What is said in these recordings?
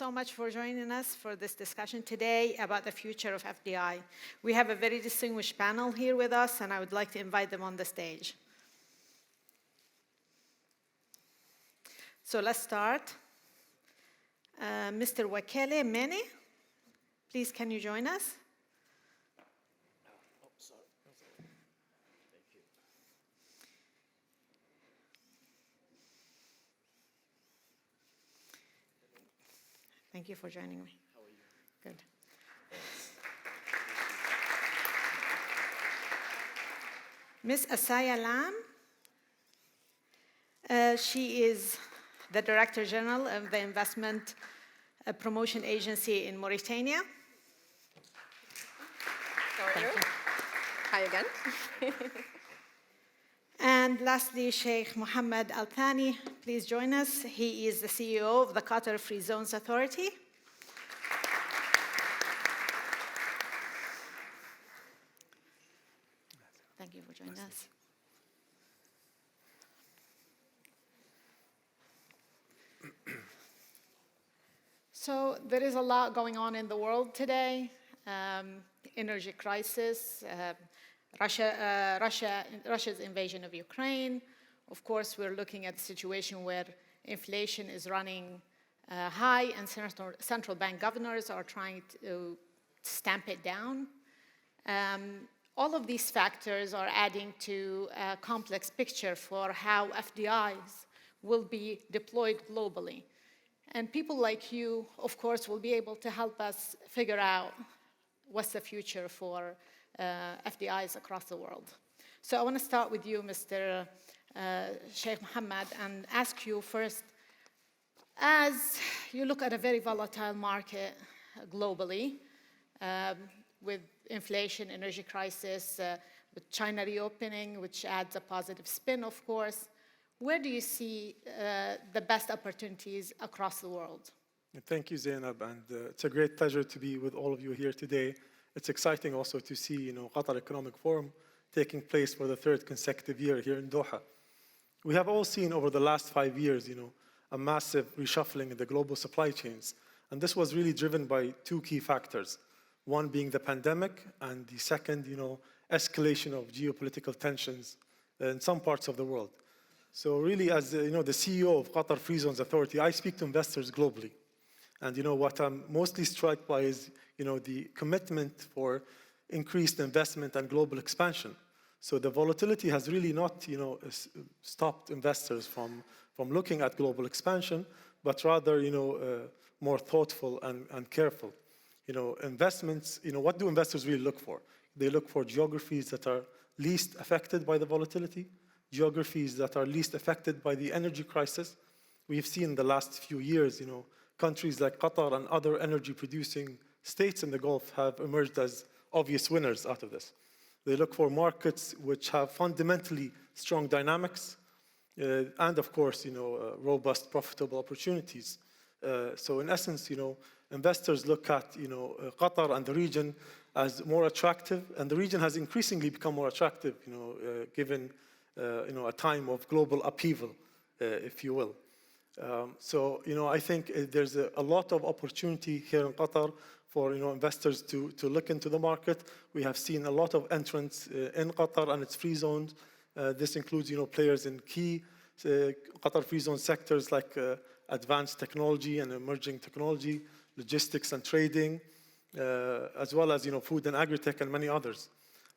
so much for joining us for this discussion today about the future of FDI. We have a very distinguished panel here with us, and I would like to invite them on the stage. So let's start. Mr. Wakele Mene, please can you join us? Oh, sorry. Thank you. Thank you for joining me. How are you? Good. Ms. Asaya Lam, she is the Director General of the Investment Promotion Agency in Mauritania. How are you? Hi again. And lastly, Sheikh Mohammed Al-Thani, please join us. He is the CEO of the Qatar Free Zones Authority. Thank you for joining us. So there is a lot going on in the world today. Energy crisis, Russia's invasion of Ukraine. Of course, we're looking at a situation where inflation is running high and central bank governors are trying to stamp it down. All of these factors are adding to a complex picture for how FDIs will be deployed globally. And people like you, of course, will be able to help us figure out what's the future for FDIs across the world. So I want to start with you, Mr. Sheikh Mohammed, and ask you first, as you look at a very volatile market globally, with inflation, energy crisis, with China reopening, which adds a positive spin, of course, where do you see the best opportunities across the world? Thank you, Zainab, and it's a great pleasure to be with all of you here today. It's exciting also to see, Qatar Economic Forum taking place for the third consecutive year here in Doha. We have all seen over the last 5 years, a massive reshuffling in the global supply chains, and this was really driven by two key factors. One being the pandemic, and the second, escalation of geopolitical tensions in some parts of the world. So really, as the CEO of Qatar Free Zones Authority, I speak to investors globally. And what I'm mostly struck by is the commitment for increased investment and global expansion. So the volatility has really not stopped investors from looking at global expansion, but rather more thoughtful and careful. Investments, what do investors really look for? They look for geographies that are least affected by the volatility, geographies that are least affected by the energy crisis. We've seen in the last few years, countries like Qatar and other energy-producing states in the Gulf have emerged as obvious winners out of this. They look for markets which have fundamentally strong dynamics and, of course, robust, profitable opportunities. So in essence, investors look at, Qatar and the region as more attractive, and the region has increasingly become more attractive, given, a time of global upheaval, if you will. So, I think there's a lot of opportunity here in Qatar for, investors to look into the market. We have seen a lot of entrants in Qatar and its free zones. This includes, players in key Qatar free zone sectors like advanced technology and emerging technology, logistics and trading, as well as, food and agri-tech and many others.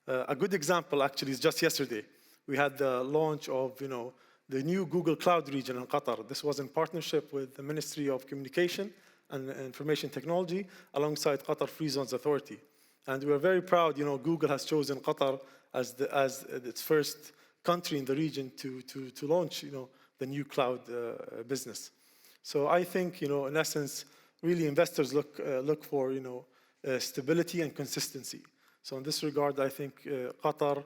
A good example, actually, is just yesterday. We had the launch of, the new Google Cloud region in Qatar. This was in partnership with the Ministry of Communication and Information Technology alongside Qatar Free Zones Authority. And we're very proud, Google has chosen Qatar as its first country in the region to launch, the new cloud business. So I think, in essence, really investors look for, stability and consistency. So in this regard, I think Qatar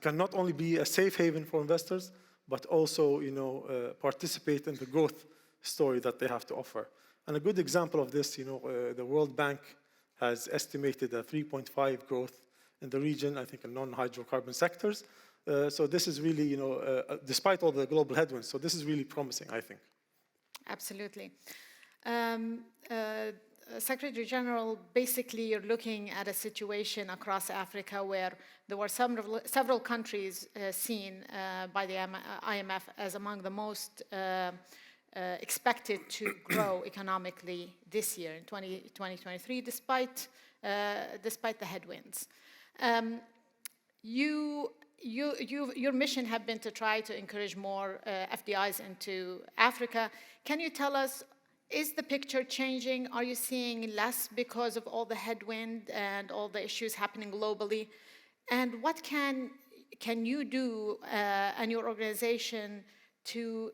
can not only be a safe haven for investors, but also, participate in the growth story that they have to offer. And a good example of this, the World Bank has estimated a 3.5 growth in the region, I think in non-hydrocarbon sectors. So this is really, despite all the global headwinds, so this is really promising, I think. Absolutely. Secretary General, basically you're looking at a situation across Africa where there were several countries seen by the IMF as among the most expected to grow economically this year in 2023, despite the headwinds. Your mission have been to try to encourage more FDIs into Africa. Can you tell us, is the picture changing? Are you seeing less because of all the headwind and all the issues happening globally? And what can you do and your organization to,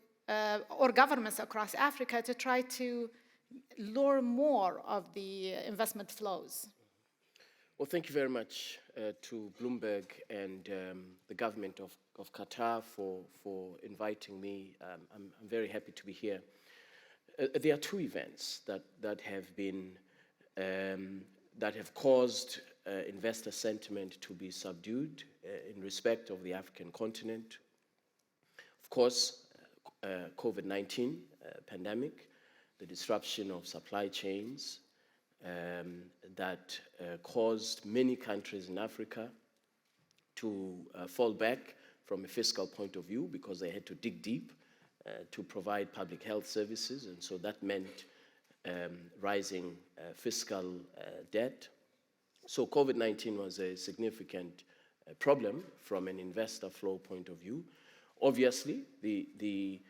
or governments across Africa to try to lure more of the investment flows? Well, thank you very much to Bloomberg and the government of Qatar for inviting me. I'm very happy to be here. There are two events that have caused investor sentiment to be subdued in respect of the African continent. Of course, COVID-19 pandemic, the disruption of supply chains that caused many countries in Africa to fall back from a fiscal point of view because they had to dig deep to provide public health services, and so that meant rising fiscal debt. So COVID-19 was a significant problem from an investor flow point of view. Obviously, the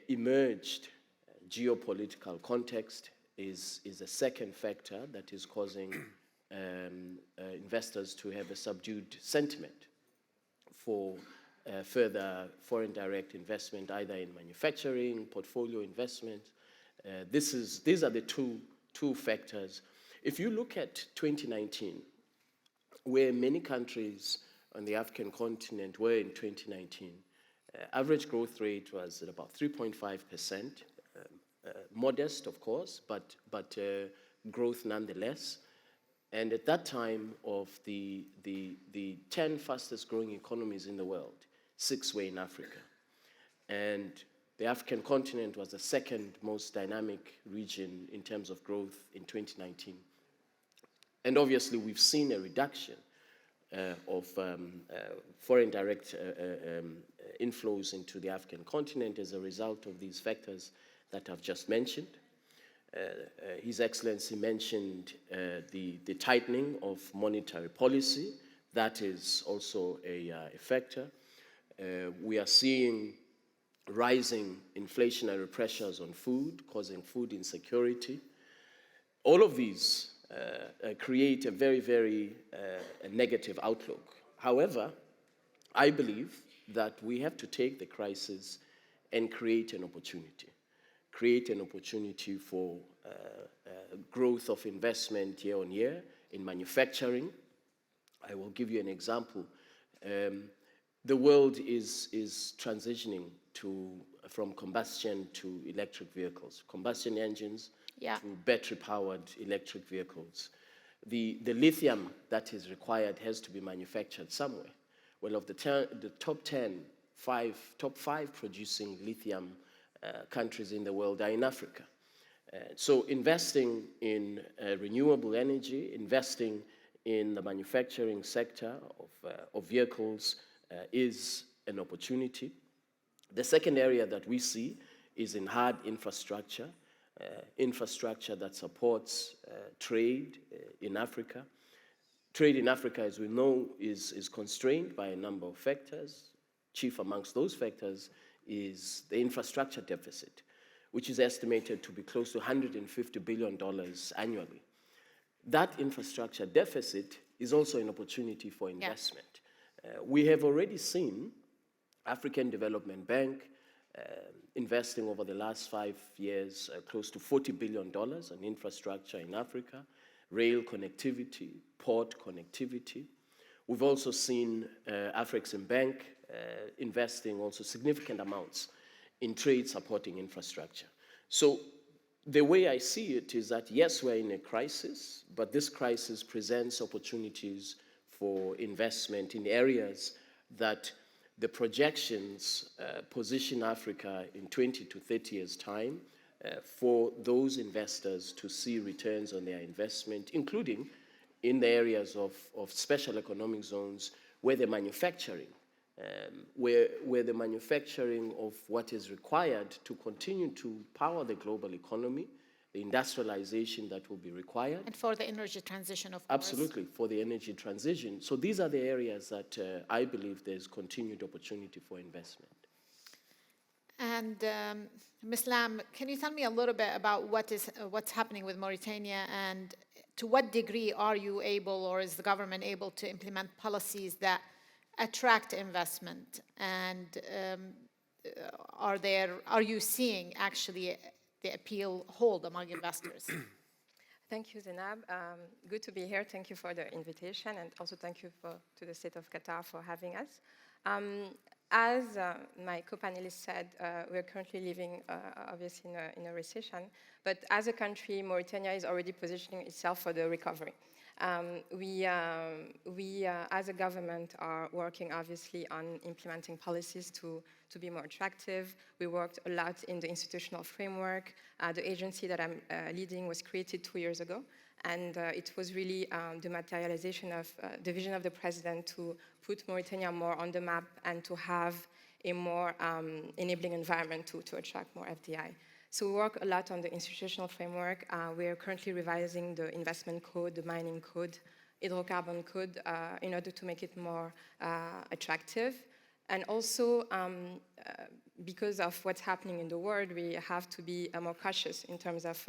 emerged geopolitical context is a second factor that is causing investors to have a subdued sentiment for further foreign direct investment, either in manufacturing, portfolio investment. These are the two factors. If you look at 2019, where many countries on the African continent were in 2019, average growth rate was at about 3.5%, modest, of course, but growth nonetheless. And at that time, of the 10 fastest growing economies in the world, 6 were in Africa. And the African continent was the second most dynamic region in terms of growth in 2019. And obviously, we've seen a reduction of foreign direct inflows into the African continent as a result of these factors that I've just mentioned. His Excellency mentioned the tightening of monetary policy. That is also a factor. We are seeing rising inflationary pressures on food, causing food insecurity. All of these create a very, very negative outlook. However, I believe that we have to take the crisis and create an opportunity for growth of investment year on year in manufacturing. I will give you an example. The world is transitioning from combustion to electric vehicles, combustion engines to battery-powered electric vehicles. The lithium that is required has to be manufactured somewhere. Well, of the top 5 producing lithium countries in the world are in Africa. So investing in renewable energy, investing in the manufacturing sector of vehicles is an opportunity. The second area that we see is in hard infrastructure, infrastructure that supports trade in Africa. Trade in Africa, as we know, is constrained by a number of factors. Chief amongst those factors is the infrastructure deficit, which is estimated to be close to $150 billion annually. That infrastructure deficit is also an opportunity for investment. We have already seen African Development Bank investing over the last 5 years close to $40 billion in infrastructure in Africa, rail connectivity, port connectivity. We've also seen Afrexim Bank investing also significant amounts in trade supporting infrastructure. So the way I see it is that, yes, we're in a crisis, but this crisis presents opportunities for investment in areas that the projections position Africa in 20 to 30 years' time for those investors to see returns on their investment, including in the areas of special economic zones where the manufacturing, where the manufacturing of what is required to continue to power the global economy, the industrialization that will be required. And for the energy transition, of course. Absolutely, for the energy transition. So these are the areas that I believe there's continued opportunity for investment. And Ms. Lam, can you tell me a little bit about what's happening with Mauritania, and to what degree are you able, or is the government able, to implement policies that attract investment? And are you seeing actually the appeal hold among investors? Thank you, Zainab. Good to be here. Thank you for the invitation, and also thank you to the state of Qatar for having us. As my co-panelist said, we're currently living, obviously, in a recession. But as a country, Mauritania is already positioning itself for the recovery. We, as a government, are working, obviously, on implementing policies to be more attractive. We worked a lot in the institutional framework. The agency that I'm leading was created 2 years ago. And it was really the materialization of the vision of the president to put Mauritania more on the map and to have a more enabling environment to attract more FDI. So we work a lot on the institutional framework. We are currently revising the investment code, the mining code, hydrocarbon code, in order to make it more attractive. And also, because of what's happening in the world, we have to be more cautious in terms of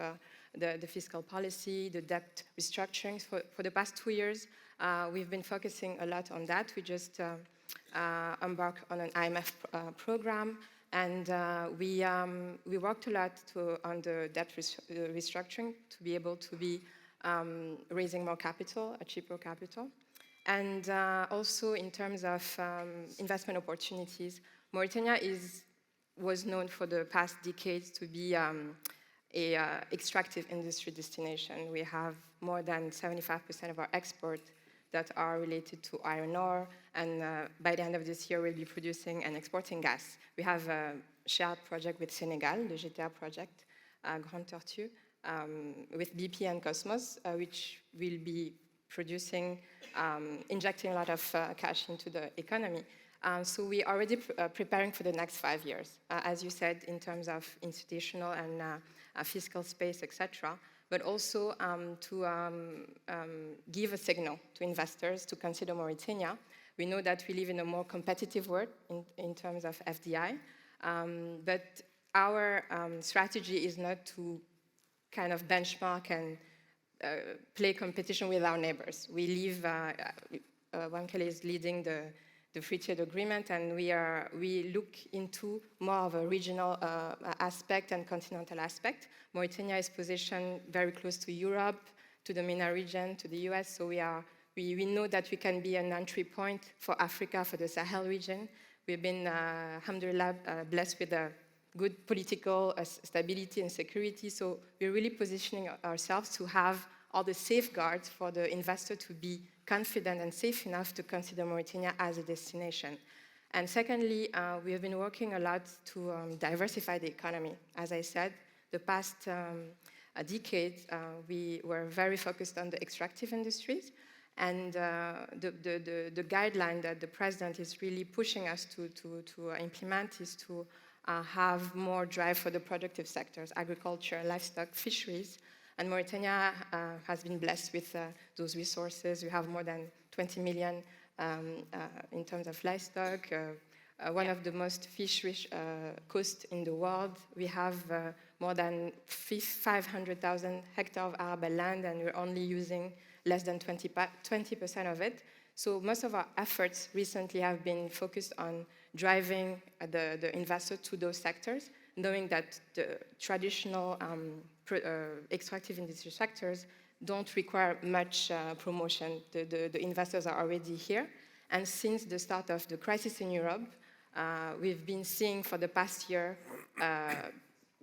the fiscal policy, the debt restructuring. For the past 2 years, we've been focusing a lot on that. We just embarked on an IMF program, and we worked a lot on the debt restructuring to be able to be raising more capital, a cheaper capital. And also in terms of investment opportunities, Mauritania was known for the past decades to be an extractive industry destination. We have more than 75% of our exports that are related to iron ore, and by the end of this year, we'll be producing and exporting gas. We have a shared project with Senegal, the GTA project, Grande Tortue, with BP and Cosmos, which will be producing, injecting a lot of cash into the economy. So we're already preparing for the next 5 years, as you said, in terms of institutional and fiscal space, etc., but also to give a signal to investors to consider Mauritania. We know that we live in a more competitive world in terms of FDI, but our strategy is not to kind of benchmark and play competition with our neighbors. We live, Wankele is leading the free trade agreement, and we look into more of a regional aspect and continental aspect. Mauritania is positioned very close to Europe, to the MENA region, to the US, so we know that we can be an entry point for Africa, for the Sahel region. We've been, alhamdulillah, blessed with a good political stability and security, so we're really positioning ourselves to have all the safeguards for the investor to be confident and safe enough to consider Mauritania as a destination. And secondly, we have been working a lot to diversify the economy. As I said, the past decade, we were very focused on the extractive industries, and the guideline that the president is really pushing us to implement is to have more drive for the productive sectors, agriculture, livestock, fisheries. And Mauritania has been blessed with those resources. We have more than 20 million in terms of livestock, one of the most fish-rich coasts in the world. We have more than 500,000 hectares of arable land, and we're only using less than 20% of it. So most of our efforts recently have been focused on driving the investor to those sectors, knowing that the traditional extractive industry sectors don't require much promotion. The investors are already here. And since the start of the crisis in Europe, we've been seeing for the past year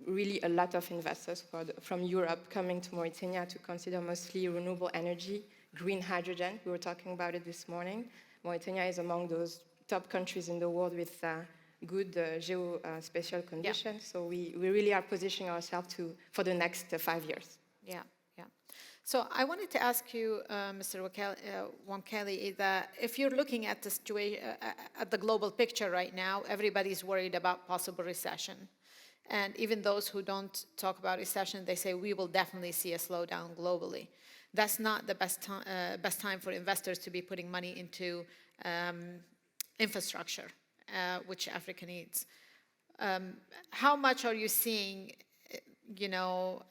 really a lot of investors from Europe coming to Mauritania to consider mostly renewable energy, green hydrogen. We were talking about it this morning. Mauritania is among those top countries in the world with good geospatial conditions. So we really are positioning ourselves for the next 5 years. Yeah, yeah. So I wanted to ask you, Mr. Wamkali, that if you're looking at the situation, at the global picture right now, everybody's worried about possible recession. And even those who don't talk about recession, they say we will definitely see a slowdown globally. That's not the best time for investors to be putting money into infrastructure, which Africa needs. How much are you seeing,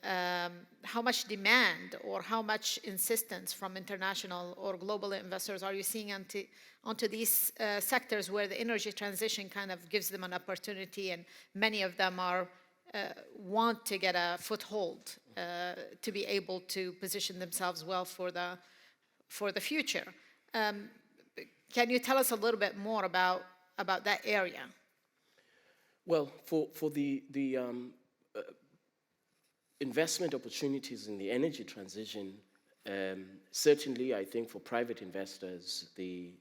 how much demand or how much insistence from international or global investors are you seeing onto these sectors where the energy transition kind of gives them an opportunity, and many of them want to get a foothold to be able to position themselves well for the future. Can you tell us a little bit more about that area? Well, for the investment opportunities in the energy transition, certainly I think for private investors, the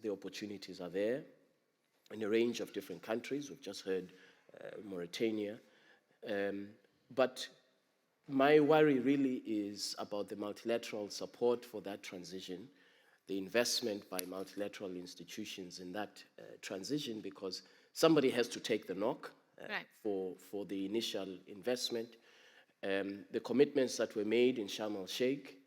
opportunities are there in a range of different countries. We've just heard Mauritania. But my worry really is about the multilateral support for that transition, the investment by multilateral institutions in that transition, because somebody has to take the knock for the initial investment. The commitments that were made in Sharm el-Sheikh,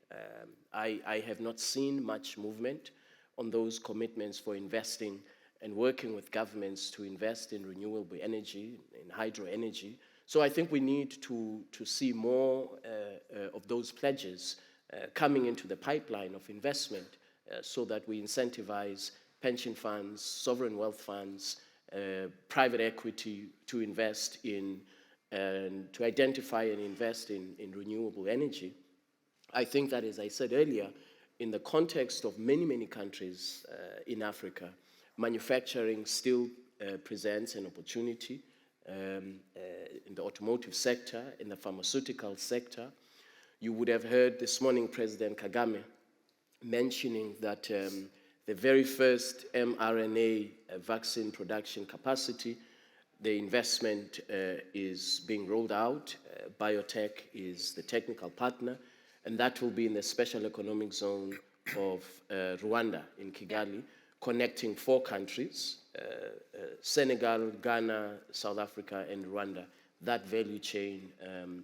I have not seen much movement on those commitments for investing and working with governments to invest in renewable energy, in hydro energy. So I think we need to see more of those pledges coming into the pipeline of investment so that we incentivize pension funds, sovereign wealth funds, private equity to invest in and to identify and invest in renewable energy. I think that, as I said earlier, in the context of many, many countries in Africa, manufacturing still presents an opportunity in the automotive sector, in the pharmaceutical sector. You would have heard this morning President Kagame mentioning that the very first mRNA vaccine production capacity, the investment is being rolled out. Biotech is the technical partner, and that will be in the special economic zone of Rwanda in Kigali, connecting 4 countries, Senegal, Ghana, South Africa, and Rwanda, that value chain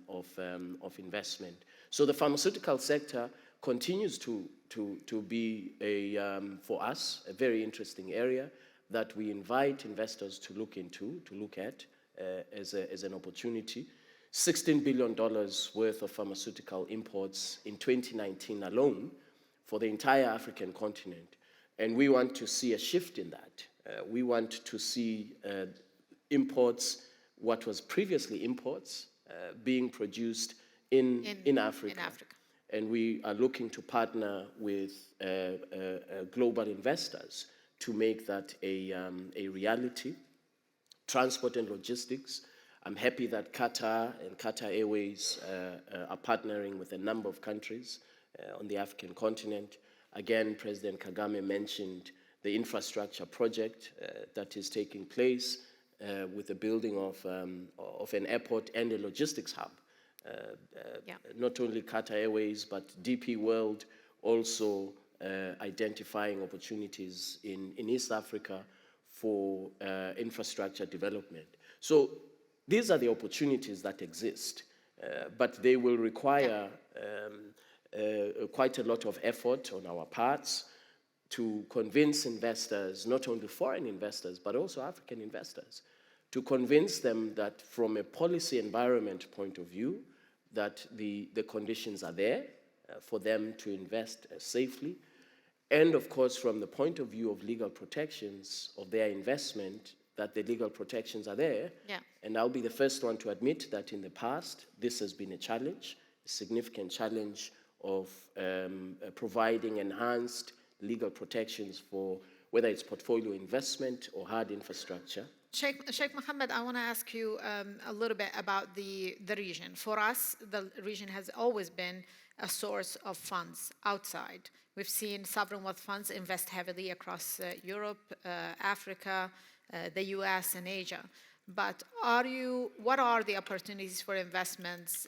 of investment. So the pharmaceutical sector continues to be, for us, a very interesting area that we invite investors to look at as an opportunity. $16 billion worth of pharmaceutical imports in 2019 alone for the entire African continent. And we want to see a shift in that. We want to see imports, what was previously imports, being produced in Africa. And we are looking to partner with global investors to make that a reality. Transport and logistics. I'm happy that Qatar and Qatar Airways are partnering with a number of countries on the African continent. Again, President Kagame mentioned the infrastructure project that is taking place with the building of an airport and a logistics hub. Not only Qatar Airways, but DP World also identifying opportunities in East Africa for infrastructure development. So these are the opportunities that exist, but they will require quite a lot of effort on our parts to convince investors, not only foreign investors, but also African investors, to convince them that from a policy environment point of view, that the conditions are there for them to invest safely. And of course, from the point of view of legal protections of their investment, that the legal protections are there. And I'll be the first one to admit that in the past, this has been a challenge, a significant challenge of providing enhanced legal protections for whether it's portfolio investment or hard infrastructure. Sheikh Mohammed, I want to ask you a little bit about the region. For us, the region has always been a source of funds outside. We've seen sovereign wealth funds invest heavily across Europe, Africa, the US and Asia. But what are the opportunities for investments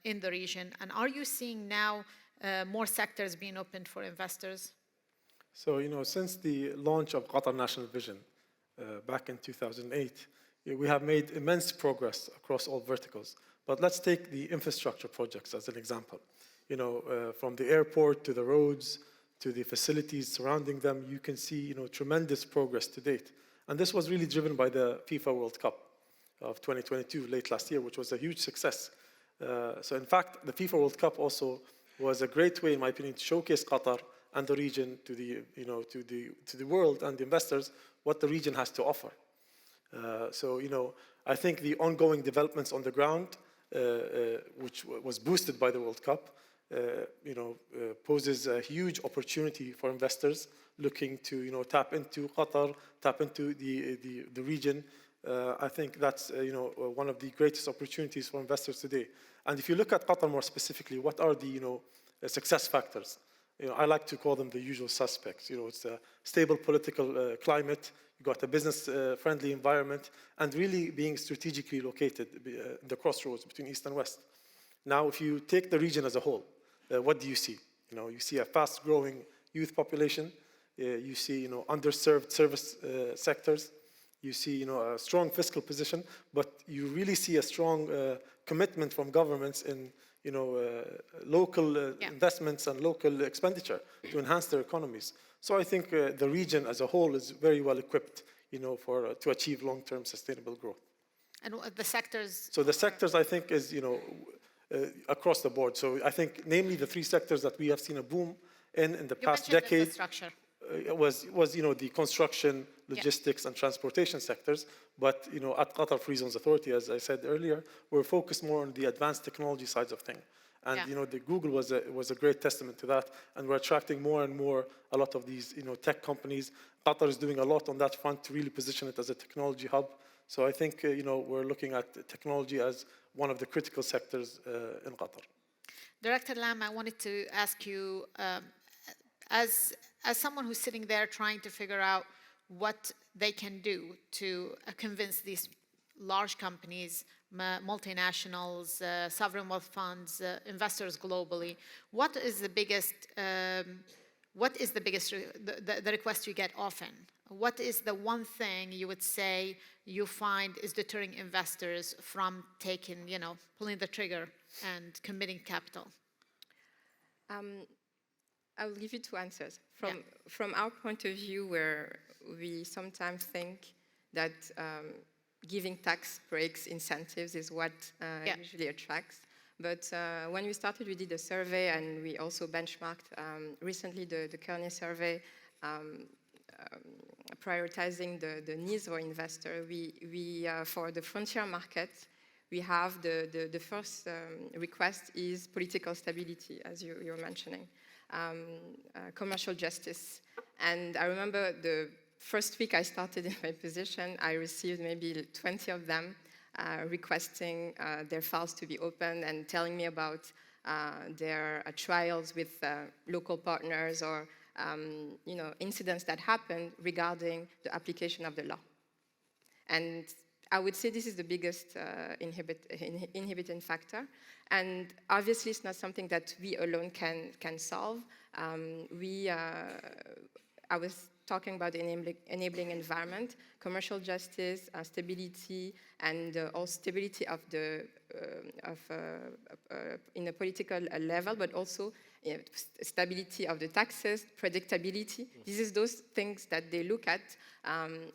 in the region? And are you seeing now more sectors being opened for investors? So, since the launch of Qatar National Vision back in 2008, we have made immense progress across all verticals. But let's take the infrastructure projects as an example. From the airport to the roads to the facilities surrounding them, you can see, tremendous progress to date. And this was really driven by the FIFA World Cup of 2022, late last year, which was a huge success. So in fact, the FIFA World Cup also was a great way, in my opinion, to showcase Qatar and the region to the world and the investors what the region has to offer. So I think the ongoing developments on the ground, which was boosted by the World Cup, poses a huge opportunity for investors looking to tap into Qatar, tap into the region. I think that's one of the greatest opportunities for investors today. And if you look at Qatar more specifically, what are the success factors? I like to call them the usual suspects. It's a stable political climate. You got a business-friendly environment, and really being strategically located in the crossroads between East and West. Now, if you take the region as a whole, what do you see? You see a fast-growing youth population. You see, underserved service sectors. You see, a strong fiscal position, but you really see a strong commitment from governments in, local investments and local expenditure to enhance their economies. So I think the region as a whole is very well equipped, to achieve long-term sustainable growth. And the sectors? So the sectors, I think, is, across the board. So I think, namely, the three sectors that we have seen a boom in the past decade. Infrastructure. Was the construction, logistics, and transportation sectors. But at Qatar Free Zones Authority, as I said earlier, we're focused more on the advanced technology sides of things. And the Google was a great testament to that. And we're attracting more and more a lot of these tech companies. Qatar is doing a lot on that front to really position it as a technology hub. So I think we're looking at technology as one of the critical sectors in Qatar. Director Lam, I wanted to ask you, as someone who's sitting there trying to figure out what they can do to convince these large companies, multinationals, sovereign wealth funds, investors globally, what is the biggest request you get often? What is the one thing you would say you find is deterring investors from taking, pulling the trigger and committing capital? I will give you two answers. From our point of view, where we sometimes think that giving tax breaks, incentives is what usually attracts. But when we started, we did a survey, and we also benchmarked recently the Kearney survey, prioritizing the needs for investors. We for the frontier market, we have the first request is political stability, as you're mentioning. Commercial justice. And I remember the first week I started in my position, I received maybe 20 of them requesting their files to be opened and telling me about their trials with local partners or incidents that happened regarding the application of the law. And I would say this is the biggest inhibiting factor. And obviously, it's not something that we alone can solve. I was talking about the enabling environment, commercial justice, stability, and also stability of in a political level, but also stability of the taxes, predictability. This is those things that they look at,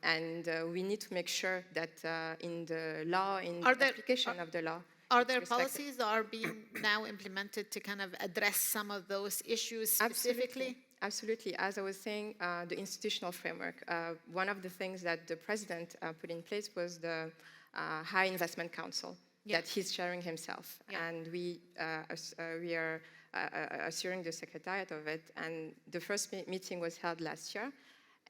and we need to make sure that in the law, in the application of the law, are there policies that are being now implemented to kind of address some of those issues specifically? Absolutely. As I was saying, the institutional framework. One of the things that the president put in place was the High Investment Council that he's chairing himself. And we are assuring the secretariat of it. And the first meeting was held last year.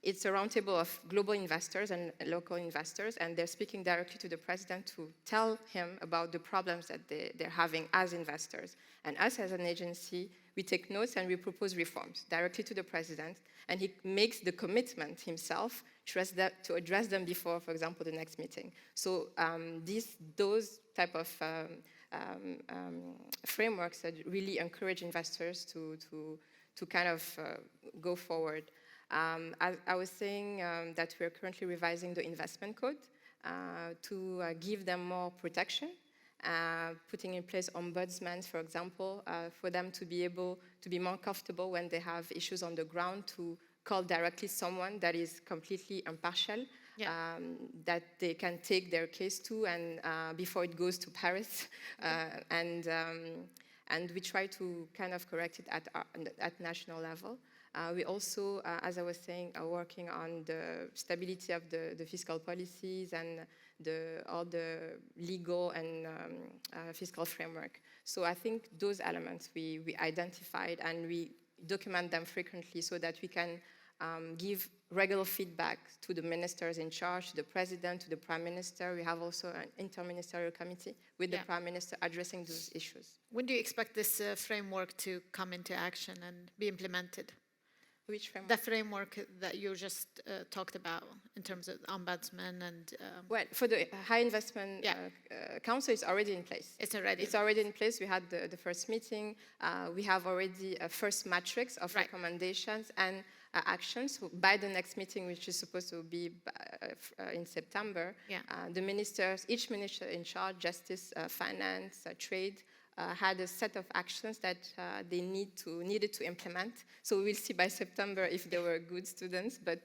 It's a roundtable of global investors and local investors, and they're speaking directly to the president to tell him about the problems that they're having as investors. And us as an agency, we take notes and we propose reforms directly to the president, and he makes the commitment himself to address them before, for example, the next meeting. So those type of frameworks that really encourage investors to kind of go forward. I was saying that we're currently revising the investment code to give them more protection, putting in place ombudsmen, for example, for them to be able to be more comfortable when they have issues on the ground to call directly someone that is completely impartial, that they can take their case to, and before it goes to Paris, and we try to kind of correct it at national level. We also, as I was saying, are working on the stability of the fiscal policies and all the legal and fiscal framework. So I think those elements we identified, and we document them frequently so that we can give regular feedback to the ministers in charge, to the president, to the prime minister. We have also an interministerial committee with the prime minister addressing those issues. When do you expect this framework to come into action and be implemented? Which framework? The framework that you just talked about in terms of ombudsman and... Well, for the High Investment Council, it's already in place. It's already in place. We had the first meeting. We have already a first matrix of recommendations and actions. So by the next meeting, which is supposed to be in September, the ministers, each minister in charge, justice, finance, trade, had a set of actions that they needed to implement. So we will see by September if they were good students, but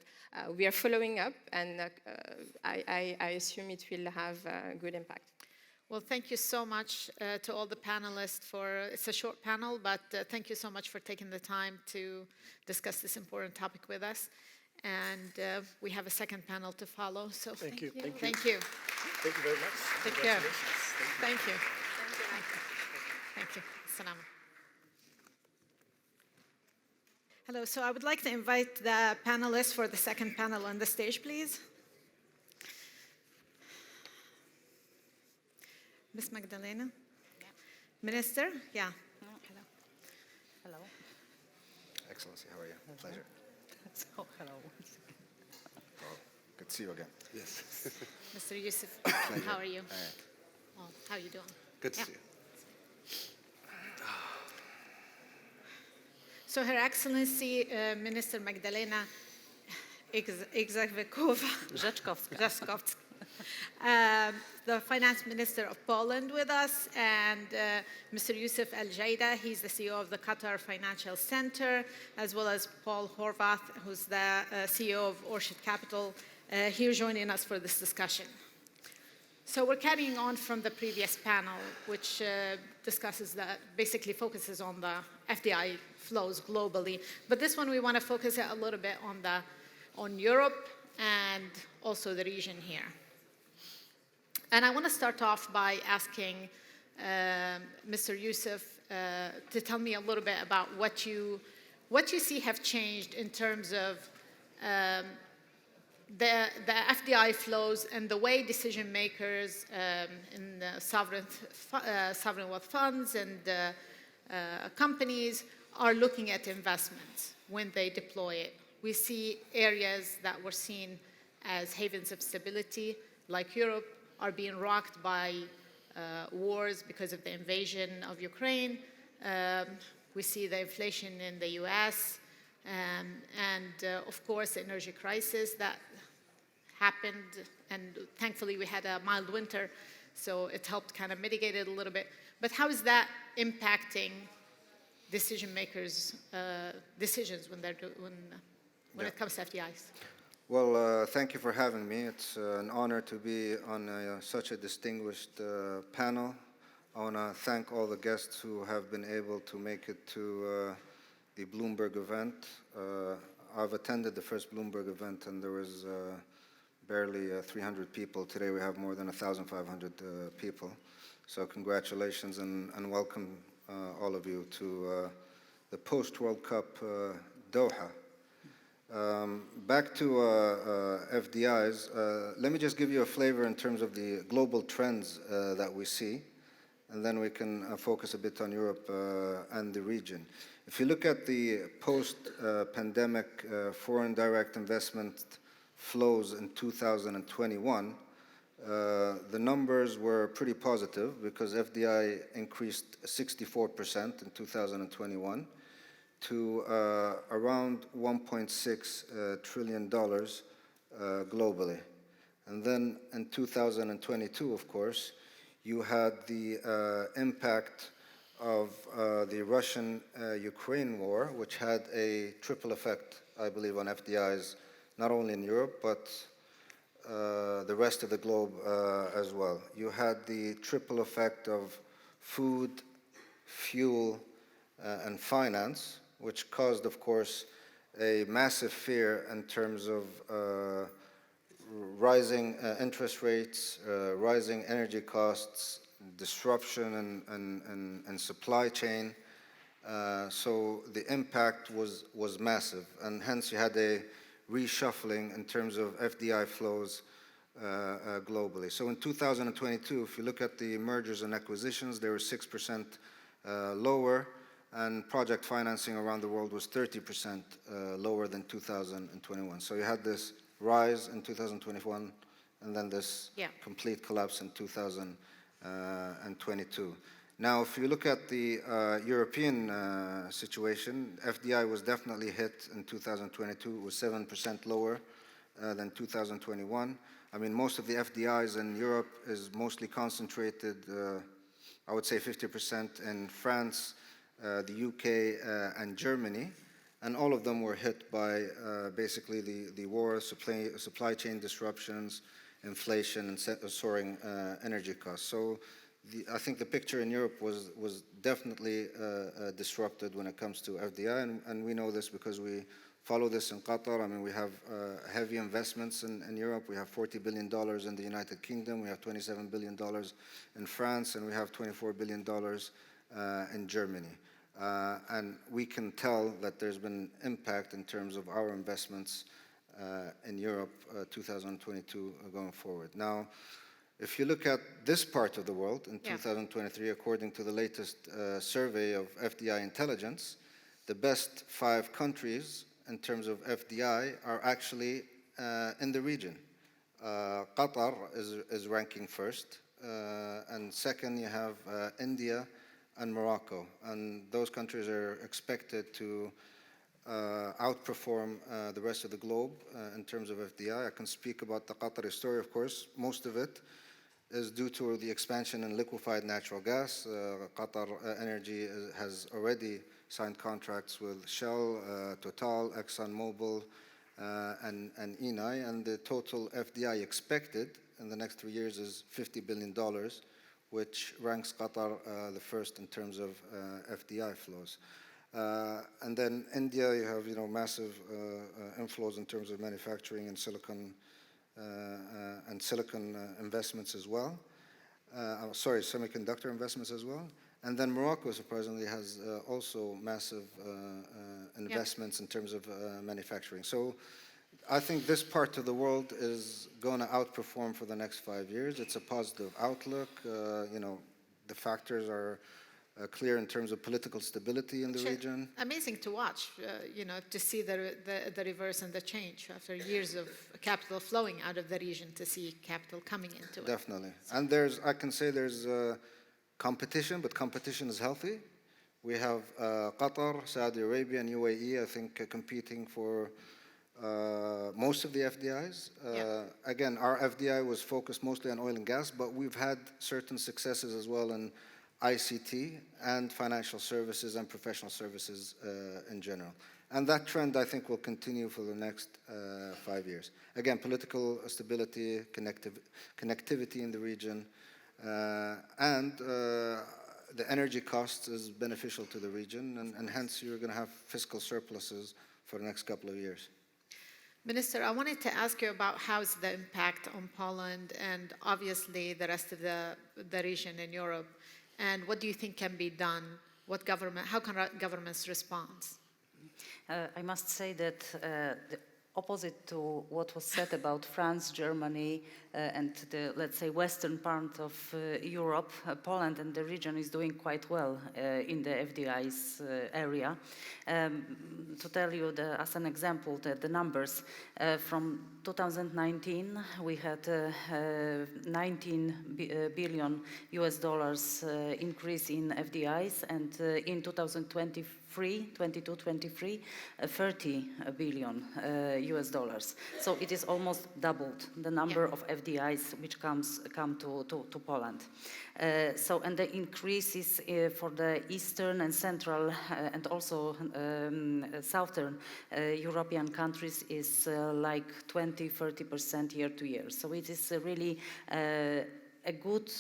we are following up, and I assume it will have a good impact. Well, thank you so much to all the panelists it's a short panel, but thank you so much for taking the time to discuss this important topic with us. And we have a second panel to follow, so Thank you. Thank you. Thank you very much. Take care. Thank you. Thank you. Thank you. Salam. Hello, so I would like to invite the panelists for the second panel on the stage, please. Ms. Magdalena? Yeah. Minister? Yeah. Hello. Hello. Excellency, how are you? Pleasure. So, hello. Well, good to see you again. Yes. Mr. Yousuf, how are you? Well, how are you doing? Good to see you. So Her Excellency Minister Magdalena Igzakvikova, Rzeczkowska, the Finance Minister of Poland with us, and Mr. Yousuf Al-Jaida, he's the CEO of the Qatar Financial Center, as well as Paul Horvath, who's the CEO of Orchid Capital, here joining us for this discussion. So we're carrying on from the previous panel, which basically focuses on the FDI flows globally. But this one, we want to focus a little bit on Europe and also the region here. And I want to start off by asking Mr. Yousuf to tell me a little bit about what you see have changed in terms of the FDI flows and the way decision makers in the sovereign wealth funds and companies are looking at investments when they deploy it. We see areas that were seen as havens of stability, like Europe, are being rocked by wars because of the invasion of Ukraine. We see the inflation in the US, and of course, the energy crisis that happened, and thankfully we had a mild winter, so it helped kind of mitigate it a little bit. But how is that impacting decision makers' decisions when it comes to FDIs? Well, thank you for having me. It's an honor to be on such a distinguished panel. I want to thank all the guests who have been able to make it to the Bloomberg event. I've attended the first Bloomberg event, and there was barely 300 people. Today we have more than 1,500 people. So congratulations and welcome all of you to the post-World Cup Doha. Back to FDIs, let me just give you a flavor in terms of the global trends that we see, and then we can focus a bit on Europe and the region. If you look at the post-pandemic foreign direct investment flows in 2021, the numbers were pretty positive because FDI increased 64% in 2021 to around $1.6 trillion globally. And then in 2022, of course, you had the impact of the Russian-Ukraine war, which had a triple effect, I believe, on FDIs, not only in Europe, but the rest of the globe as well. You had the triple effect of food, fuel, and finance, which caused, of course, a massive fear in terms of rising interest rates, rising energy costs, disruption in supply chain. So the impact was massive, and hence you had a reshuffling in terms of FDI flows globally. So in 2022, if you look at the mergers and acquisitions, they were 6% lower, and project financing around the world was 30% lower than 2021. So you had this rise in 2021, and then this complete collapse in 2022. Now, if you look at the European situation, FDI was definitely hit in 2022. It was 7% lower than 2021. I mean, most of the FDIs in Europe is mostly concentrated, I would say 50% in France, the UK, and Germany. And all of them were hit by basically the war, supply chain disruptions, inflation, and soaring energy costs. So I think the picture in Europe was definitely disrupted when it comes to FDI, and we know this because we follow this in Qatar. I mean, we have heavy investments in Europe. We have $40 billion in the United Kingdom. We have $27 billion in France, and we have $24 billion in Germany. And we can tell that there's been impact in terms of our investments in Europe 2022 going forward. Now, if you look at this part of the world in 2023, according to the latest survey of FDI intelligence, the best 5 countries in terms of FDI are actually in the region. Qatar is ranking first, and second you have India and Morocco, and those countries are expected to outperform the rest of the globe in terms of FDI. I can speak about the Qatari story, of course. Most of it is due to the expansion in liquefied natural gas. Qatar Energy has already signed contracts with Shell, Total, ExxonMobil, and Eni, and the total FDI expected in the next 3 years is $50 billion, which ranks Qatar the first in terms of FDI flows. And then India, you have massive inflows in terms of manufacturing and silicon investments as well. Semiconductor investments as well. And then Morocco, surprisingly, has also massive investments in terms of manufacturing. So I think this part of the world is going to outperform for the next 5 years. It's a positive outlook. The factors are clear in terms of political stability in the region. Amazing to watch, to see the reverse and the change after years of capital flowing out of the region, to see capital coming into it. Definitely. And I can say there's competition, but competition is healthy. We have Qatar, Saudi Arabia, and UAE, I think, competing for most of the FDIs. Again, our FDI was focused mostly on oil and gas, but we've had certain successes as well in ICT and financial services and professional services in general. And that trend, I think, will continue for the next 5 years. Again, political stability, connectivity in the region, and the energy cost is beneficial to the region, and hence you're going to have fiscal surpluses for the next couple of years. Minister, I wanted to ask you about how's the impact on Poland and obviously the rest of the region in Europe, and what do you think can be done? How can governments respond? I must say that opposite to what was said about France, Germany, and the, let's say, western part of Europe, Poland and the region is doing quite well in the FDI's area. To tell you, as an example, the numbers, from 2019, we had 19 billion US dollars increase in FDIs, and in 22-23, 30 billion US dollars. So it is almost doubled the number of FDIs which come to Poland. And the increases for the Eastern and Central and also Southern European countries is like 20-30% year to year. So it is really a good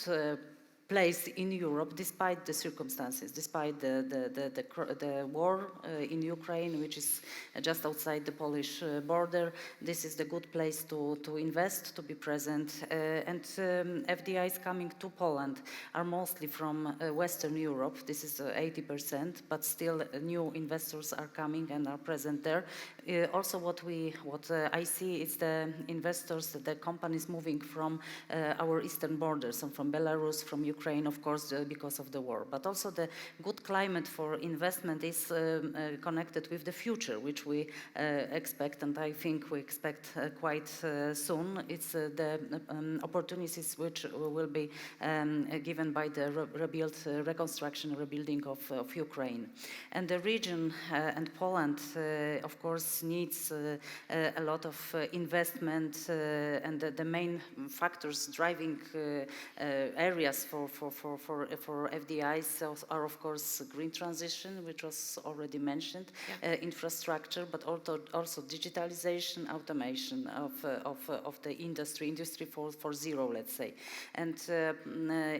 place in Europe, despite the circumstances, despite the war in Ukraine, which is just outside the Polish border. This is the good place to invest, to be present. And FDIs coming to Poland are mostly from Western Europe. This is 80%, but still new investors are coming and are present there. Also, what I see is the investors, the companies moving from our eastern borders, and from Belarus, from Ukraine, of course, because of the war. But also the good climate for investment is connected with the future, which we expect, and I think we expect quite soon. It's the opportunities which will be given by the rebuilding of Ukraine. And the region and Poland, of course, needs a lot of investment, and the main factors driving areas for FDIs are, of course, green transition, which was already mentioned, infrastructure, but also digitalization, automation of the industry 4.0, let's say. And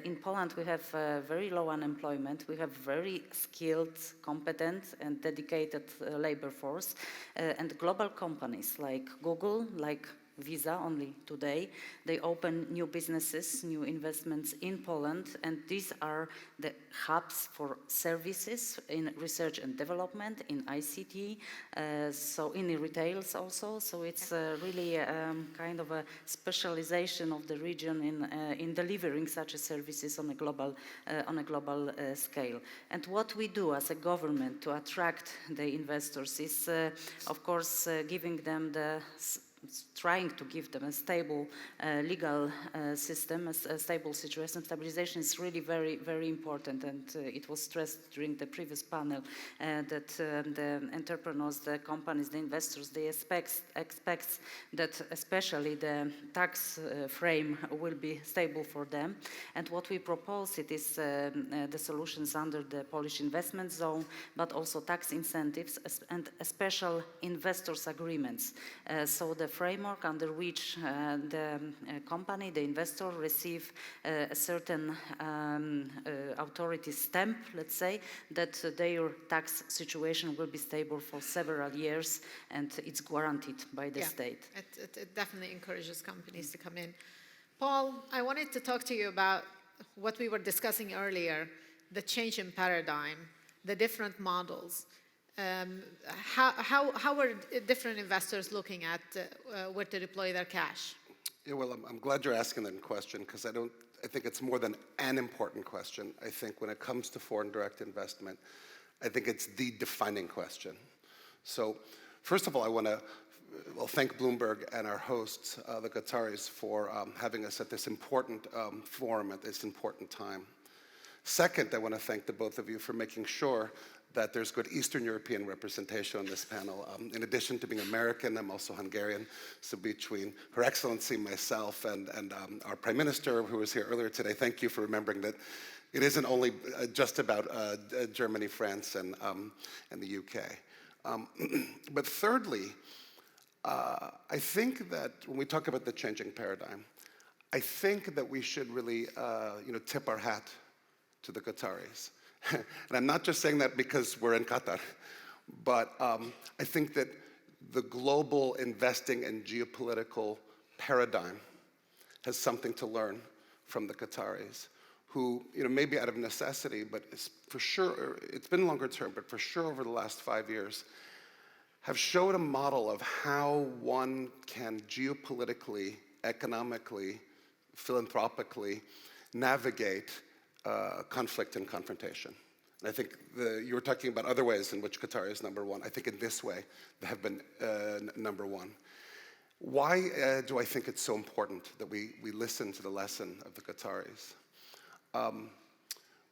in Poland, we have very low unemployment. We have very skilled, competent, and dedicated labor force, and global companies like Google, like Visa only today, they open new businesses, new investments in Poland, and these are the hubs for services in research and development, in ICT, so in retails also. So it's really kind of a specialization of the region in delivering such services on a global scale. And what we do as a government to attract the investors is, of course, trying to give them a stable legal system, a stable situation. Stabilization is really very, very important, and it was stressed during the previous panel that the entrepreneurs, the companies, the investors, they expect that especially the tax frame will be stable for them. And what we propose, it is the solutions under the Polish investment zone, but also tax incentives and special investors agreements. So the framework under which the company, the investor, receive a certain authority stamp, let's say, that their tax situation will be stable for several years, and it's guaranteed by the state. It definitely encourages companies to come in. Paul, I wanted to talk to you about what we were discussing earlier, the change in paradigm, the different models. How are different investors looking at where to deploy their cash? Yeah, well, I'm glad you're asking that question, because I think it's more than an important question. I think when it comes to foreign direct investment, I think it's the defining question. So first of all, I want to thank Bloomberg and our hosts, the Qataris, for having us at this important forum at this important time. Second, I want to thank the both of you for making sure that there's good Eastern European representation on this panel. In addition to being American, I'm also Hungarian. So between Her Excellency, myself, and our Prime Minister, who was here earlier today, thank you for remembering that it isn't only just about Germany, France, and the UK. But thirdly, I think that when we talk about the changing paradigm, I think that we should really tip our hat to the Qataris. And I'm not just saying that because we're in Qatar, but I think that the global investing and geopolitical paradigm has something to learn from the Qataris, who, maybe out of necessity, but for sure, it's been longer term, but for sure over the last 5 years, have showed a model of how one can geopolitically, economically, philanthropically navigate conflict and confrontation. And I think you were talking about other ways in which Qatar is number one. I think in this way, they have been number one. Why do I think it's so important that we listen to the lesson of the Qataris?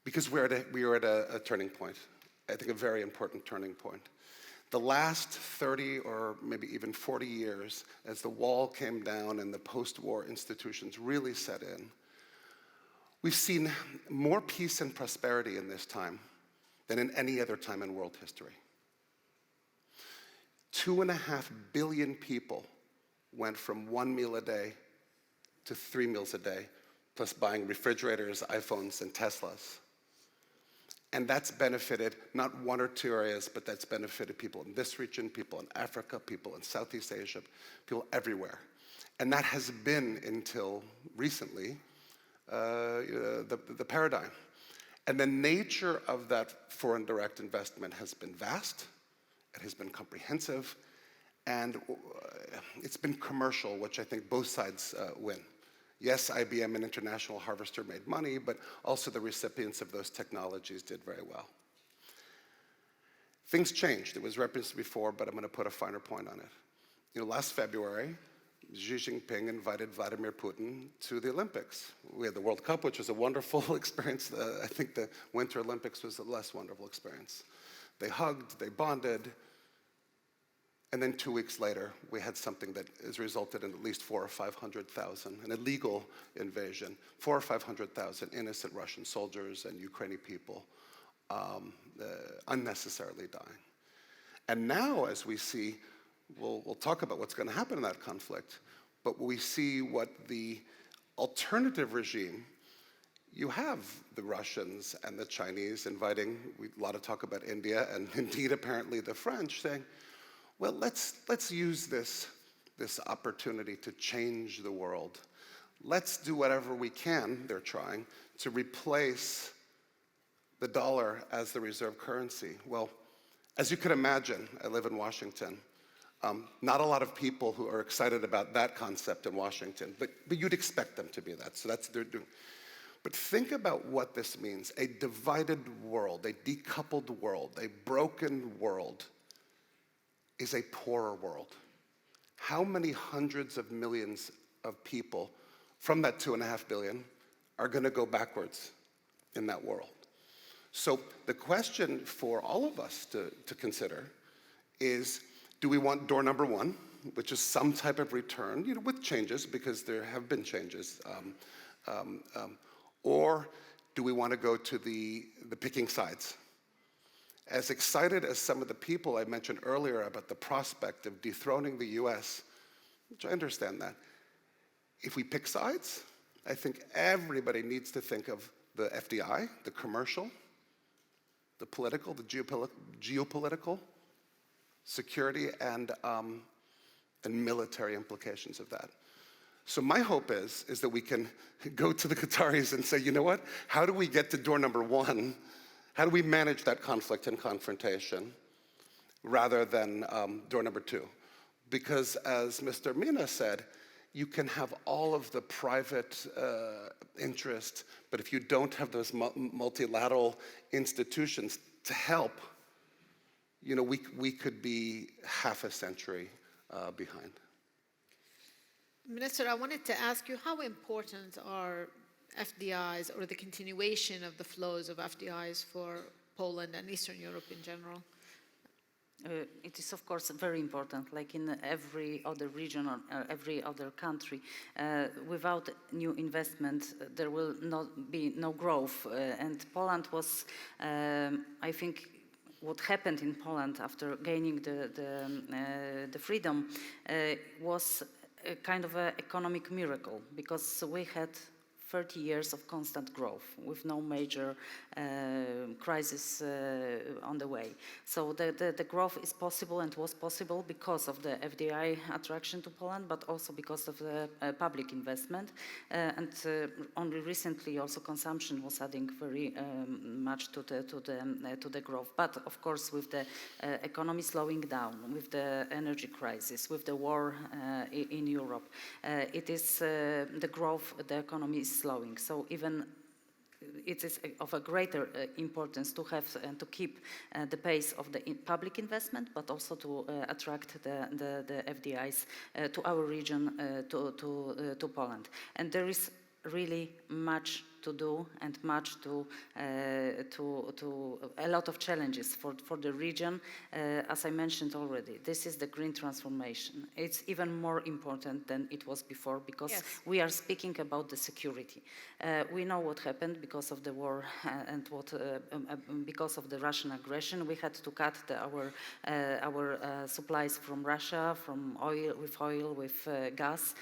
Because we are at a turning point. I think a very important turning point. The last 30 or maybe even 40 years, as the wall came down and the post-war institutions really set in, we've seen more peace and prosperity in this time than in any other time in world history. 2.5 billion people went from 1 meal a day to 3 meals a day, plus buying refrigerators, iPhones, and Teslas. And that's benefited not one or two areas, but that's benefited people in this region, people in Africa, people in Southeast Asia, people everywhere. And that has been, until recently, the paradigm. And the nature of that foreign direct investment has been vast, it has been comprehensive, and it's been commercial, which I think both sides win. Yes, IBM and International Harvester made money, but also the recipients of those technologies did very well. Things changed. It was referenced before, but I'm going to put a finer point on it. Last February, Xi Jinping invited Vladimir Putin to the Olympics. We had the World Cup, which was a wonderful experience. I think the Winter Olympics was a less wonderful experience. They hugged, they bonded, and then 2 weeks later, we had something that has resulted in at least 400,000 or 500,000, an illegal invasion, 400,000 or 500,000 innocent Russian soldiers and Ukrainian people unnecessarily dying. And now, as we see, we'll talk about what's going to happen in that conflict, but we see what the alternative regime, you have the Russians and the Chinese inviting, a lot of talk about India, and indeed apparently the French, saying, well, let's use this opportunity to change the world. Let's do whatever we can, they're trying, to replace the dollar as the reserve currency. Well, as you can imagine, I live in Washington. Not a lot of people who are excited about that concept in Washington, but you'd expect them to be that, so that's what they're doing. But think about what this means. A divided world, a decoupled world, a broken world is a poorer world. How many hundreds of millions of people from that 2.5 billion are going to go backwards in that world? So the question for all of us to consider is, do we want door number one, which is some type of return, with changes, because there have been changes, or do we want to go to the picking sides? As excited as some of the people I mentioned earlier about the prospect of dethroning the US, which I understand that, if we pick sides, I think everybody needs to think of the FDI, the commercial, the political, the geopolitical, security, and military implications of that. So my hope is that we can go to the Qataris and say, you know what, how do we get to door number one? How do we manage that conflict and confrontation rather than door number two? Because as Mr. Mina said, you can have all of the private interest, but if you don't have those multilateral institutions to help, we could be half a century behind. Minister, I wanted to ask you, how important are FDIs or the continuation of the flows of FDIs for Poland and Eastern Europe in general? It is, of course, very important, like in every other region or every other country. Without new investment, there will not be no growth. And Poland was, I think, what happened in Poland after gaining the freedom was a kind of an economic miracle, because we had 30 years of constant growth with no major crisis on the way. So the growth is possible and was possible because of the FDI attraction to Poland, but also because of the public investment. Only recently also consumption was adding very much to the growth. But of course with the economy slowing down, with the energy crisis, with the war in Europe, it is the growth, the economy is slowing. So even it is of a greater importance to have and to keep the pace of the public investment, but also to attract the FDIs to our region, to Poland. And there is really much to do and much a lot of challenges for the region. As I mentioned already, this is the green transformation. It's even more important than it was before because we are speaking about the security. We know what happened because of the war and because of the Russian aggression. We had to cut our supplies from Russia, from oil, with gas.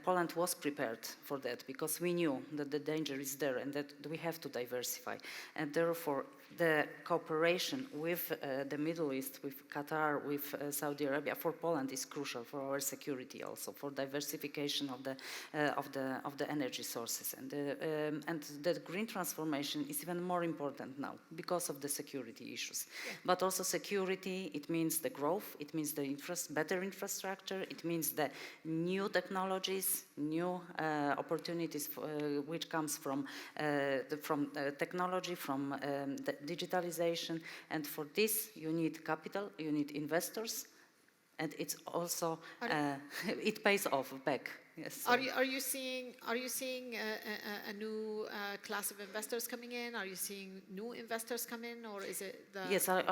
Poland was prepared for that because we knew that the danger is there and that we have to diversify. And therefore, the cooperation with the Middle East, with Qatar, with Saudi Arabia, for Poland is crucial for our security also, for diversification of the energy sources. And the green transformation is even more important now because of the security issues. Yeah. But also security, it means the growth, it means the better infrastructure, it means the new technologies, new opportunities which comes from technology, from the digitalization, and for this you need capital, you need investors, and it's also it pays off back. Yes. Are you seeing a new class of investors coming in? Are you seeing new investors come in, or is it the? Yes, I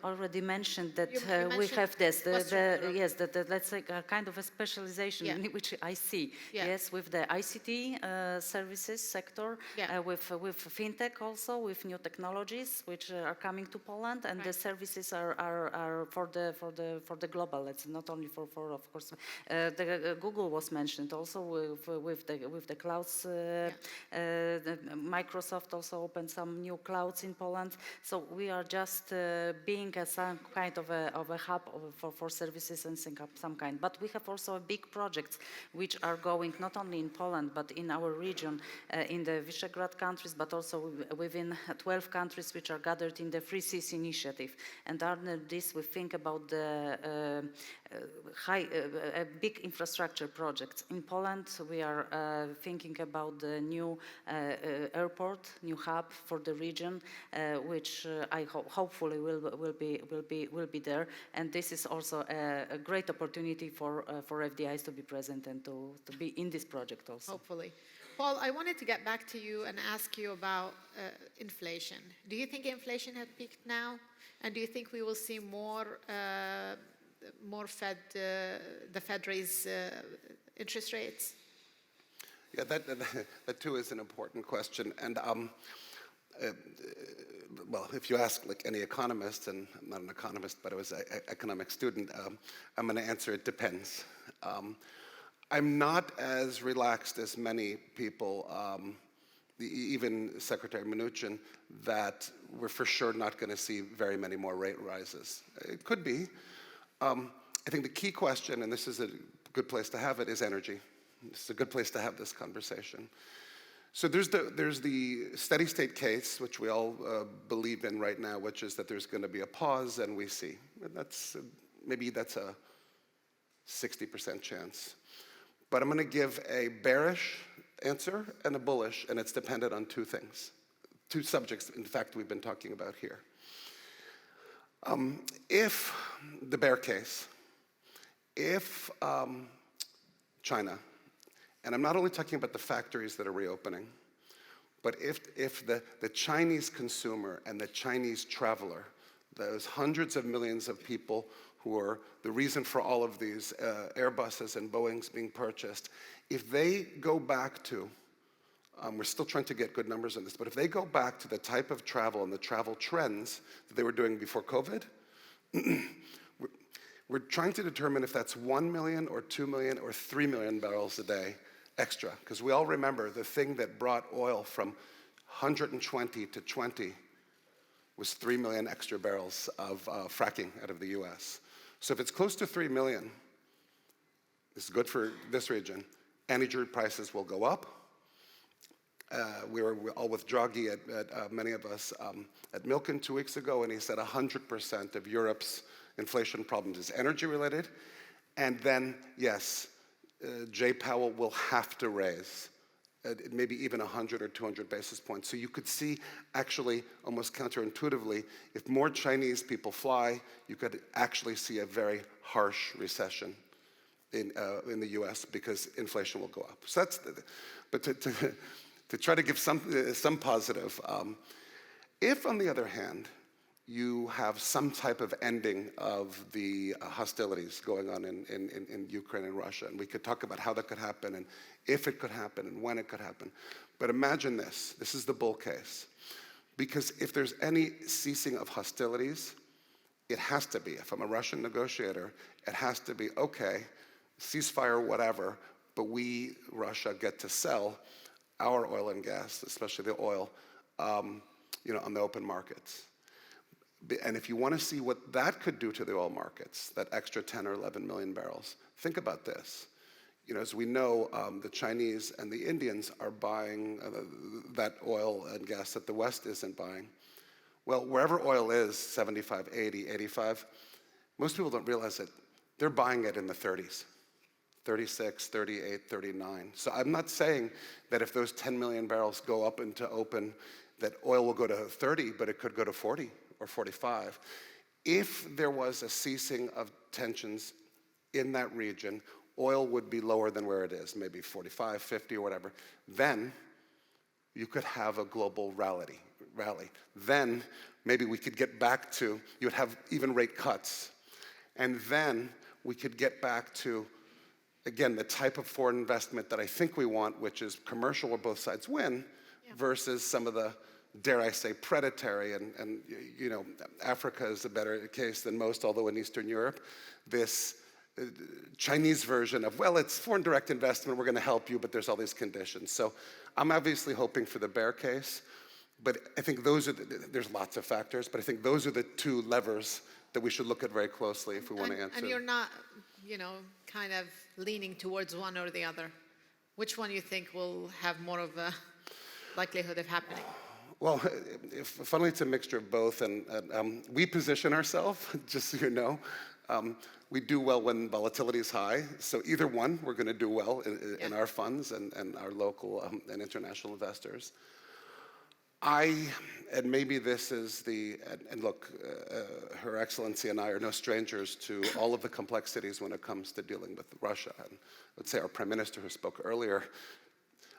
already mentioned that we have this. Let's say a kind of a specialization which I see. Yeah. Yes, with the ICT services sector, with fintech also, with new technologies which are coming to Poland, and the services are for the global. It's not only for of course. The Google was mentioned. Also with the clouds, Microsoft also opened some new clouds in Poland. So we are just being some kind of a hub for services and some kind. But we have also big projects which are going not only in Poland but in our region, in the Visegrad countries, but also within 12 countries which are gathered in the Free Seas initiative. And under this, we think about the big infrastructure projects. In Poland, we are thinking about the new airport, new hub for the region, which I hopefully will be there. And this is also a great opportunity for FDIs to be present and to be in this project also. Hopefully. Paul, I wanted to get back to you and ask you about inflation. Do you think inflation has peaked now? And do you think we will see more the Fed raise interest rates? Yeah, that too is an important question. And well, if you ask like any economist, and I'm not an economist, but I was an economic student, I'm going to answer it depends. I'm not as relaxed as many people, even Secretary Mnuchin, that we're for sure not going to see very many more rate rises. It could be. I think the key question, and this is a good place to have it, is energy. This is a good place to have this conversation. So there's the steady state case, which we all believe in right now, which is that there's going to be a pause, and we see. And maybe that's a 60% chance. But I'm going to give a bearish answer and a bullish, and it's dependent on two things, two subjects, in fact, we've been talking about here. If the bear case, if China, and I'm not only talking about the factories that are reopening, but if the Chinese consumer and the Chinese traveler, those hundreds of millions of people who are the reason for all of these Airbuses and Boeings being purchased, if they go back to, we're still trying to get good numbers on this, but if they go back to the type of travel and the travel trends that they were doing before COVID, we're trying to determine if that's 1 million or 2 million or 3 million barrels a day. extra, because we all remember the thing that brought oil from 120 to 20 was 3 million extra barrels of fracking out of the US. So if it's close to 3 million, this is good for this region. Energy prices will go up. We were all with Draghi, many of us, at Milken 2 weeks ago, and he said 100% of Europe's inflation problems is energy related. And then, yes, Jay Powell will have to raise maybe even 100 or 200 basis points. So you could see, actually, almost counterintuitively, if more Chinese people fly, you could actually see a very harsh recession in the US because inflation will go up. So that's, but to try to give some positive, if on the other hand, you have some type of ending of the hostilities going on in Ukraine and Russia. And we could talk about how that could happen and if it could happen and when it could happen. But imagine this. This is the bull case. Because if there's any ceasing of hostilities, it has to be, if I'm a Russian negotiator, it has to be, okay, ceasefire, whatever, but we, Russia, get to sell our oil and gas, especially the oil, on the open markets. And if you want to see what that could do to the oil markets, that extra 10 or 11 million barrels, think about this. As we know, the Chinese and the Indians are buying that oil and gas that the West isn't buying. Well, wherever oil is, 75, 80, 85, most people don't realize it. They're buying it in the 30s, 36, 38, 39. So I'm not saying that if those 10 million barrels go up into open, that oil will go to 30, but it could go to 40. Or 45. If there was a ceasing of tensions in that region, oil would be lower than where it is, maybe 45, 50 or whatever. Then you could have a global rally. Then maybe we could get back to, you'd have even rate cuts. And then we could get back to, again, the type of foreign investment that I think we want, which is commercial where both sides win, versus some of the, dare I say, predatory, and Africa is a better case than most, although in Eastern Europe, this Chinese version of, well, it's foreign direct investment, we're going to help you, but there's all these conditions. So I'm obviously hoping for the bear case, but I think those are, there's lots of factors, but I think those are the two levers that we should look at very closely if we want to answer. And you're not, kind of leaning towards one or the other. Which one you think will have more of a likelihood of happening? Well, funnily, it's a mixture of both, and we position ourselves, just so you know. We do well when volatility is high, so either one, we're going to do well in our funds and our local and international investors. And maybe this is and look, Her Excellency and I are no strangers to all of the complexities when it comes to dealing with Russia. And I would say our Prime Minister, who spoke earlier,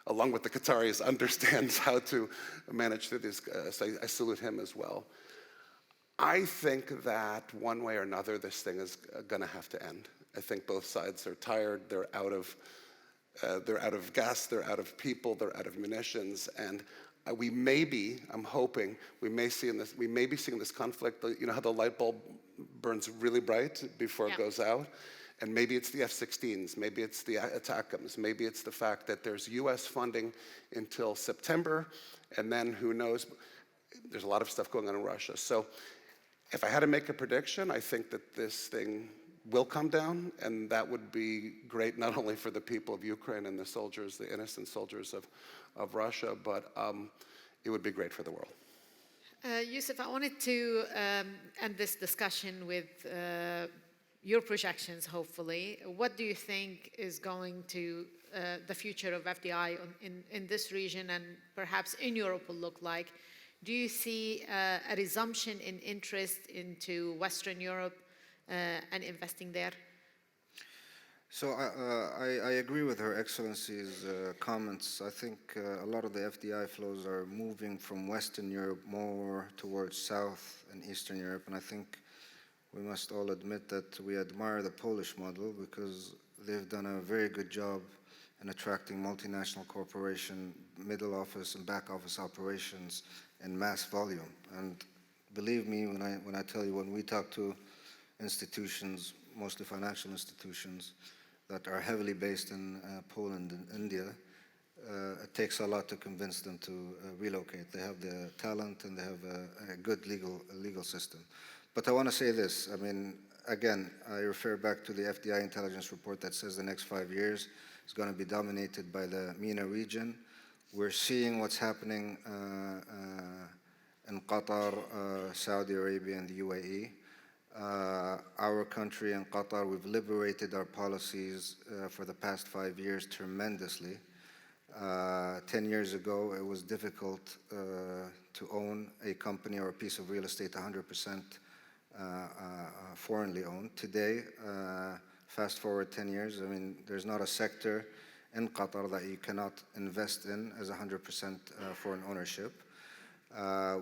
along with the Qataris, understands how to manage through this, so I salute him as well. I think that one way or another, this thing is going to have to end. I think both sides are tired, they're out of gas, they're out of people, they're out of munitions, and we may be, I'm hoping, we may be seeing this conflict, how the light bulb burns really bright before it goes out. And maybe it's the F-16s, maybe it's the ATACMS, maybe it's the fact that there's US funding until September, and then who knows, there's a lot of stuff going on in Russia. So if I had to make a prediction, I think that this thing will come down, and that would be great not only for the people of Ukraine and the soldiers, the innocent soldiers of Russia, but it would be great for the world. Yousuf, I wanted to end this discussion with your projections, hopefully. What do you think is going to the future of FDI in this region and perhaps in Europe will look like? Do you see a resumption in interest into Western Europe and investing there? So I agree with Her Excellency's comments. I think a lot of the FDI flows are moving from Western Europe more towards South and Eastern Europe, and I think we must all admit that we admire the Polish model because they've done a very good job in attracting multinational corporation, middle office and back office operations in mass volume. And believe me when I tell you, when we talk to institutions, mostly financial institutions, that are heavily based in Poland and India, it takes a lot to convince them to relocate. They have the talent and they have a good legal system. But I want to say this. I mean, again, I refer back to the FDI intelligence report that says the next 5 years is going to be dominated by the MENA region. We're seeing what's happening in Qatar, Saudi Arabia, and the UAE. Our country in Qatar, we've liberated our policies for the past 5 years tremendously. 10 years ago, it was difficult to own a company or a piece of real estate 100% foreignly owned. Today, fast forward 10 years, I mean, there's not a sector in Qatar that you cannot invest in as 100% foreign ownership.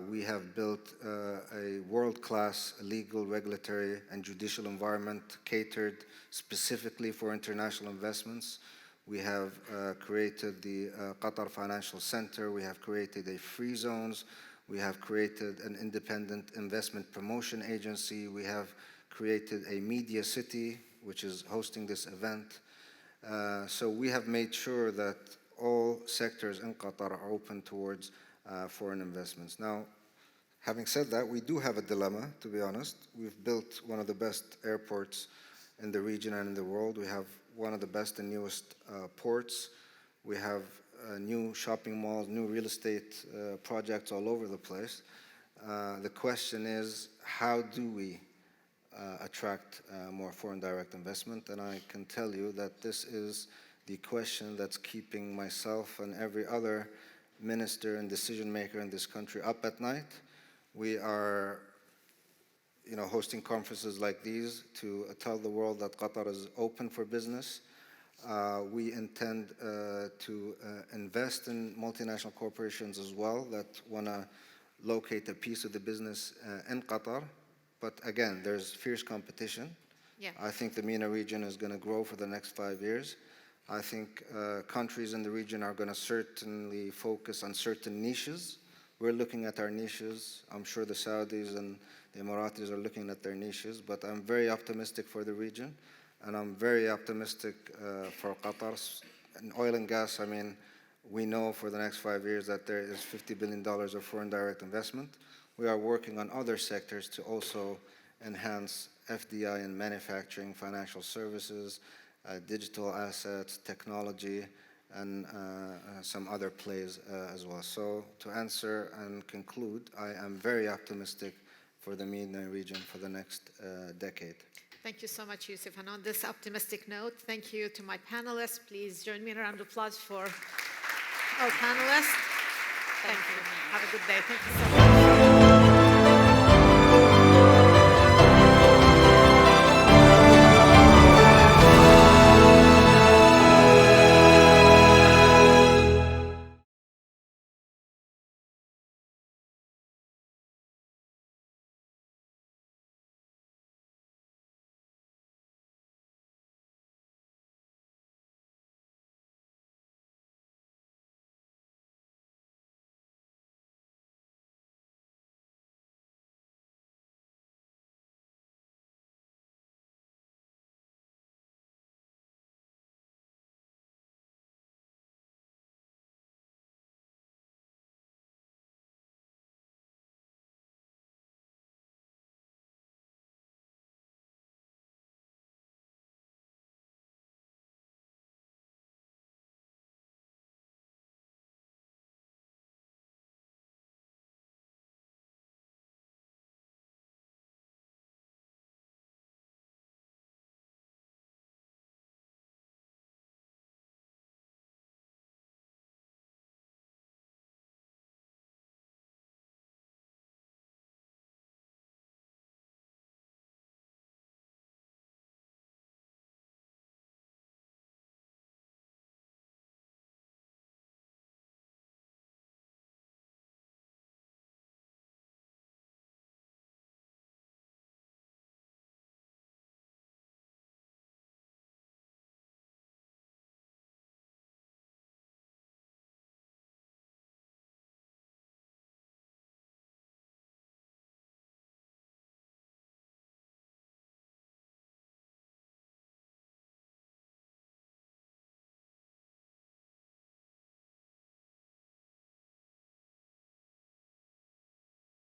We have built a world-class legal, regulatory, and judicial environment catered specifically for international investments. We have created the Qatar Financial Center. We have created a free zones. We have created an independent investment promotion agency. We have created a media city, which is hosting this event. So we have made sure that all sectors in Qatar are open towards foreign investments. Now, having said that, we do have a dilemma, to be honest. We've built one of the best airports in the region and in the world. We have one of the best and newest ports. We have new shopping malls, new real estate projects all over the place. The question is, how do we attract more foreign direct investment? And I can tell you that this is the question that's keeping myself and every other minister and decision maker in this country up at night. We are hosting conferences like these to tell the world that Qatar is open for business. We intend to invest in multinational corporations as well that want to locate a piece of the business in Qatar. But again, there's fierce competition. Yeah. I think the MENA region is going to grow for the next 5 years. I think countries in the region are going to certainly focus on certain niches. We're looking at our niches. I'm sure the Saudis and the Emiratis are looking at their niches, but I'm very optimistic for the region, and I'm very optimistic for Qatar. In oil and gas, I mean, we know for the next 5 years that there is $50 billion of foreign direct investment. We are working on other sectors to also enhance FDI in manufacturing, financial services, digital assets, technology, and some other plays as well. So to answer and conclude, I am very optimistic for the MENA region for the next decade. Thank you so much, Yousuf. And on this optimistic note, thank you to my panelists. Please join me in a round of applause for our panelists. Thank you. Have a good day. Thank you so much.